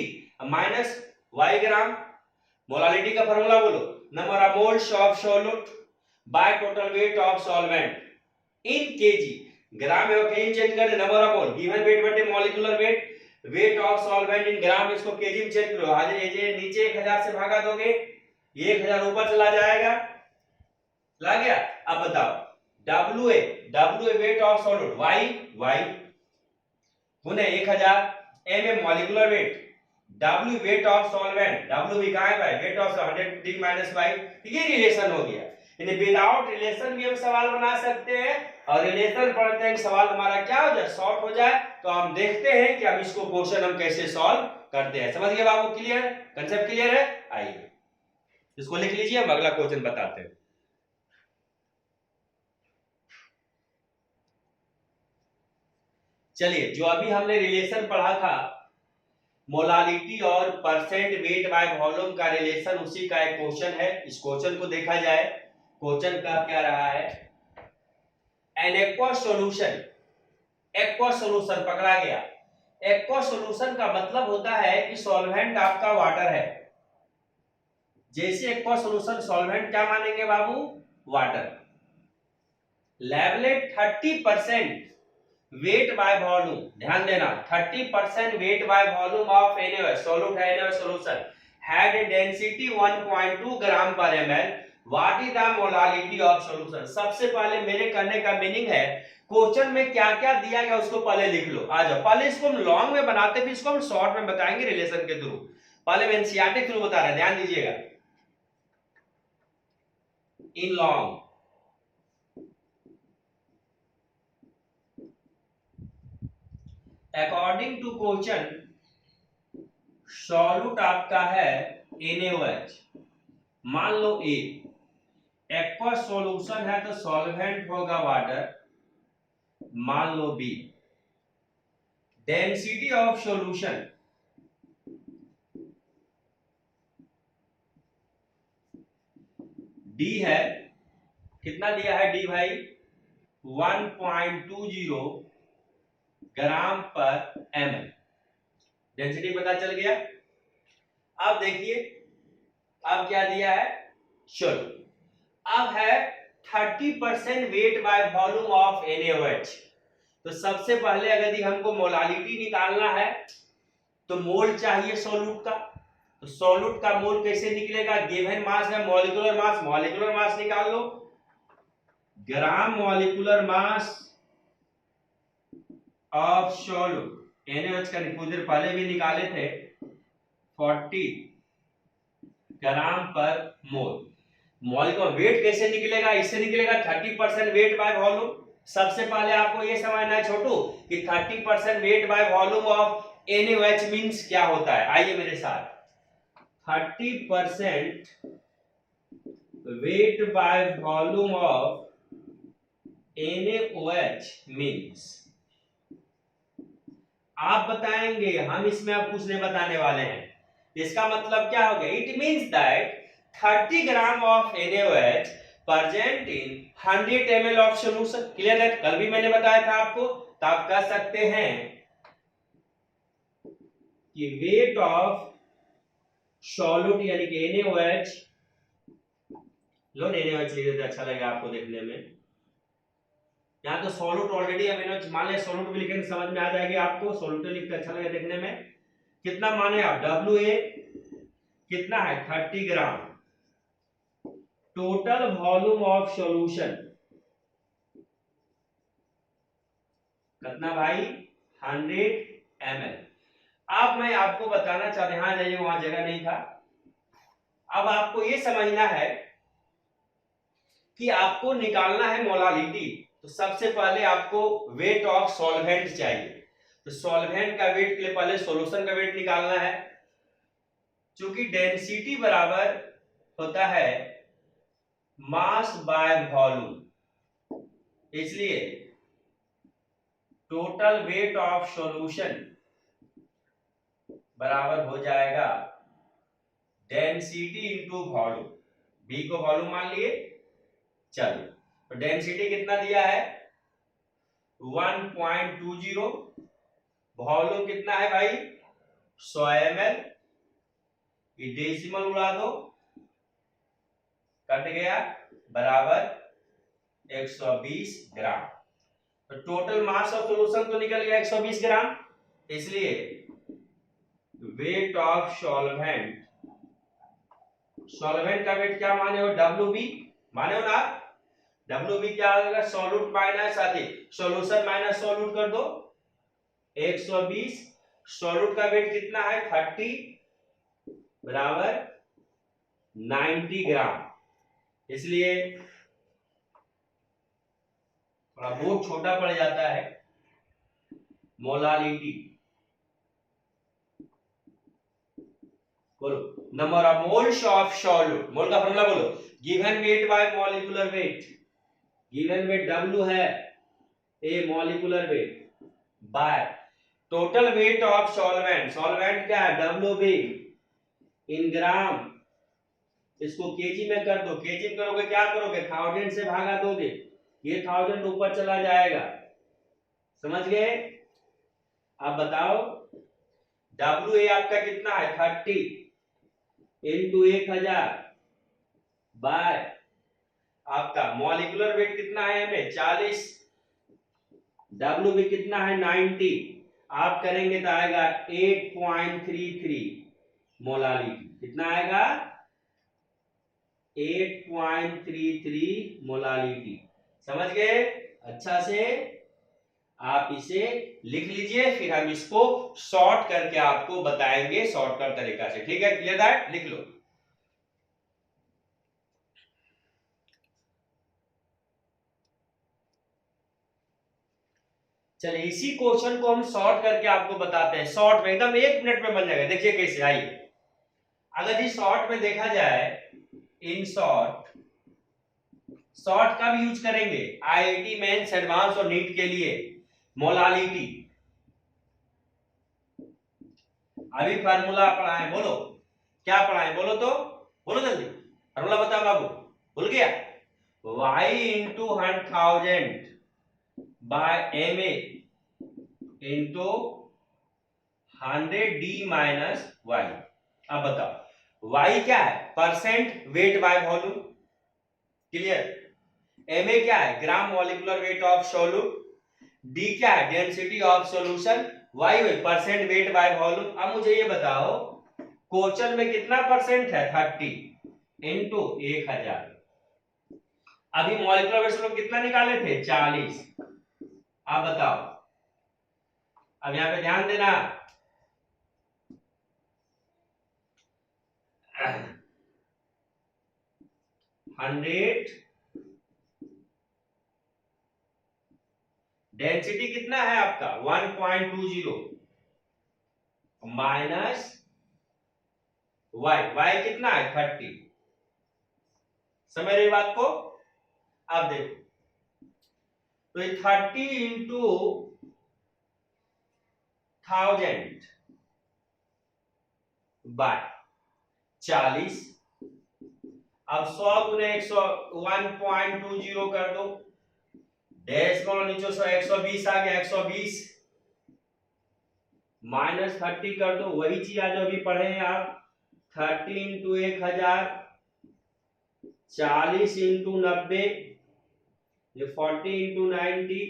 minus y gram, molality का फार्मूला बोलो, number of moles of solute by total weight of solvent in KG. Gram में केजी चेंज कर दे, number of mole given weight बटे molecular weight, weight of solvent in gram, इसको KG में change करो। आज ये नीचे 1000 से भागा दोगे, 1000 ऊपर चला जाएगा, ला गया। अब बताओ WA weight of solute y गुने 1000, mm molecular weight, W weight of solvent, W भी कहां है भाई? Wait of 100 minus y। ये रिलेशन हो गया। यानी विदाउट रिलेशन भी हम सवाल बना सकते हैं, और रिलेशन पढ़ते हैं सवाल हमारा क्या हो जाए? शॉर्ट हो जाए। तो हम देखते हैं कि हम इसको क्वेश्चन हम कैसे सॉल्व करते हैं। समझ गए बाबू? क्लियर? कांसेप्ट क्लियर है? आइए इसको लिख लीजिए, हम अगला क्वेश्चन बताते हैं। चलिए, जो अभी हमने रिलेशन पढ़ा था मोलालिटी और परसेंट वेट बाय वॉल्यूम का रिलेशन, उसी का एक क्वेश्चन है। इस क्वेश्चन को देखा जाए, क्वेश्चन का क्या रहा है? N aqua solution, aqua solution पकड़ा गया। एक्वा सॉल्यूशन का मतलब होता है कि सॉल्वेंट आपका वाटर है। जैसे एक्वा सॉल्यूशन, सॉल्वेंट क्या मानेंगे बाबू? वाटर। लेवलेट 30% वेट बाय वॉल्यूम, ध्यान देना 30% wait by volume of NaOH, solute है NaOH solution, had a density 1.2 ग्राम पर ml, what is the molality of solution. सबसे पहले मेरे करने का मीनिंग है क्वेश्चन में क्या क्या दिया गया उसको पहले लिख लो। आ जाओ, पहले इसको हम लॉन्ग में बनाते फिर इसको हम शॉर्ट में बताएंगे रिलेशन के थ्रू। पहले मैं एनसीईआरटी थ्रू बता रहा है, ध्यान दीजिएगा। In long, according to question, solute आपका है NaOH, मान लो ए, एक्वा सॉल्यूशन है तो सॉल्वेंट होगा वाटर, मान लो B, density of solution, D है, कितना दिया है डी भाई, 1.20 ग्राम पर ml। डेंसिटी पता चल गया। अब देखिए अब क्या दिया है, चलो अब है 30% wait by volume of NaOH। तो सबसे पहले अगर हमको मोलालिटी निकालना है तो मोल चाहिए सॉल्यूट का। तो सॉल्यूट का मोल कैसे निकलेगा, गिवन मास है मॉलिक्यूलर मास, मॉलिक्यूलर मास निकाल लो, gram molecular mass of solute. NaOH का कुछ देर पहले भी निकाले थे, 40 ग्राम पर मोल। मॉलिक्यूलर वेट कैसे निकलेगा, इससे निकलेगा 30% वेट बाय वॉल्यूम। सबसे पहले आपको ये समझना है छोटू कि 30% wait by volume of NaOH means क्या होता है, आइए मेरे साथ। 30% wait by volume of NaOH means, आप बताएंगे, हम इसमें आप कुछ नहीं बताने वाले हैं। इसका मतलब क्या हो गया, it means that 30 gram of NaOH present in 100 ml of solution. Clear है, कल भी मैंने बताया था आपको। तो आप कह सकते हैं कि वेट ऑफ सॉल्यूट यानी कि NaOH, लो NaOH लिख देते अच्छा लगेगा आपको देखने में। यहाँ तो सॉल्यूट ऑलरेडी अमीनो, मान लिया सॉल्यूट भी लिखेंगे समझ में आ जाएगी आपको, सॉल्यूट लिखकर अच्छा लगेगा देखने में। कितना माने आप, WA कितना है 30 ग्राम, टोटल वॉल्यूम ऑफ सॉल्यूशन कितना भाई 100 ml। अब मैं आपको बताना चाहता, यहां जाइए वहां जगह नहीं था। अब आपको ये समझना है कि आपको निकालना है मोलालिटी। तो सबसे पहले आपको वेट ऑफ सॉल्वेंट चाहिए। तो सॉल्वेंट का वेट के लिए पहले सॉल्यूशन का वेट निकालना है। चूंकि डेंसिटी बराबर होता है मास बाय वॉल्यूम, इसलिए टोटल वेट ऑफ सॉल्यूशन बराबर हो जाएगा डेंसिटी इंटू वॉल्यूम। बी को वॉल्यूम मान लिए, चलो तो डेंसिटी कितना दिया है 1.20, वॉल्यूम कितना है भाई 100 ml। ये डेसिमल उड़ा दो, कट गया, बराबर 120 ग्राम। तो टोटल मास ऑफ सॉल्यूशन तो निकल गया 120 ग्राम। इसलिए वेट ऑफ सॉल्वेंट, सॉल्वेंट का वेट क्या माने हो, WB माने हो ना। WB क्या होगा, सॉल्यूट माइनस आदि सॉल्यूशन माइनस सॉल्यूट कर दो, 120। सॉल्यूट का वेट कितना है 30 बराबर 90 ग्राम। इसलिए थोड़ा बहुत छोटा पड़ जाता है। मोलालिटी बोलो, number of moles of solute, mole का फॉर्मूला बोलो, given weight by molecular weight. Given weight W है, A molecular weight by total weight of solvent. Solvent क्या है WB इन ग्राम, इसको केजी में कर दो। केजी में करोगे क्या करोगे, 1000 से भागा दोगे, ये 1000 ऊपर चला जाएगा, समझ गए। आप बताओ WA आपका कितना है 30 इंटू 1000 बाय आपका मॉलिक्यूलर वेट कितना है हमें 40, WB कितना है 90, आप करेंगे तो आएगा 8.33 मोलालिटी। कितना आएगा 8.33 मोलालिटी, समझ गए। अच्छा से आप इसे लिख लीजिए, फिर हम इसको शॉर्ट करके आपको बताएंगे शॉर्टकट तरीका से, ठीक है। क्लियर दैट, लिख लो। चलिए इसी क्वेश्चन को हम शॉर्ट करके आपको बताते हैं, शॉर्ट में एकदम 1 मिनट में बन जाएगा। देखिए कैसे, आइए। अगर इस शॉर्ट में देखा जाए, इन शॉर्ट, शॉर्ट का भी यूज करेंगे IIT मेंस एडवांस और नीट के लिए। मोलालिटी अभी फार्मूला पढ़ाए, बोलो क्या पढ़ाए, बोलो तो, बोलो जल्दी फार्मूला बताओ बाबू। भूल गया, y into 1000 by ma into 100 d minus y। अब बताओ y क्या है, percent weight by volume, clear. ma क्या है, gram molecular weight of solute, d क्या है, density of solution, y percent weight by volume. अब मुझे ये बताओ क्वेश्चन में कितना परसेंट है, 30 इंटू 1000। अभी मॉलिक्यूलर वेट हम कितना निकाले थे, 40। आप बताओ, अब यहां पे ध्यान देना, 100 डेंसिटी कितना है आपका 1.20 माइनस y कितना है 30। समझ रहे बात को। अब देखो तो ये 30 इंटू 1000 बाय 40। अब 100 गुने 100 1.20 कर दो, डैश करो नीचे 120 आ गया, 120 माइनस 30 कर दो, वही चीज आज अभी पढ़े हैं आप। 30 इंटू 1000, 40 इंटू 90, ये 40 इंटू 90,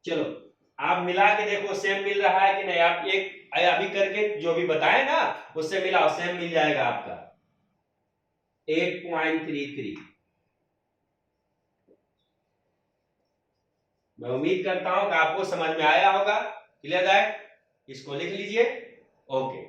चलो आप मिला के देखो सेम मिल रहा है कि नहीं। आप एक अभी करके जो भी बताए ना उससे मिलाओ, सेम मिल जाएगा आपका 8.33। मैं उम्मीद करता हूं कि आपको समझ में आया होगा। क्लियर है, इसको लिख लीजिए। ओके।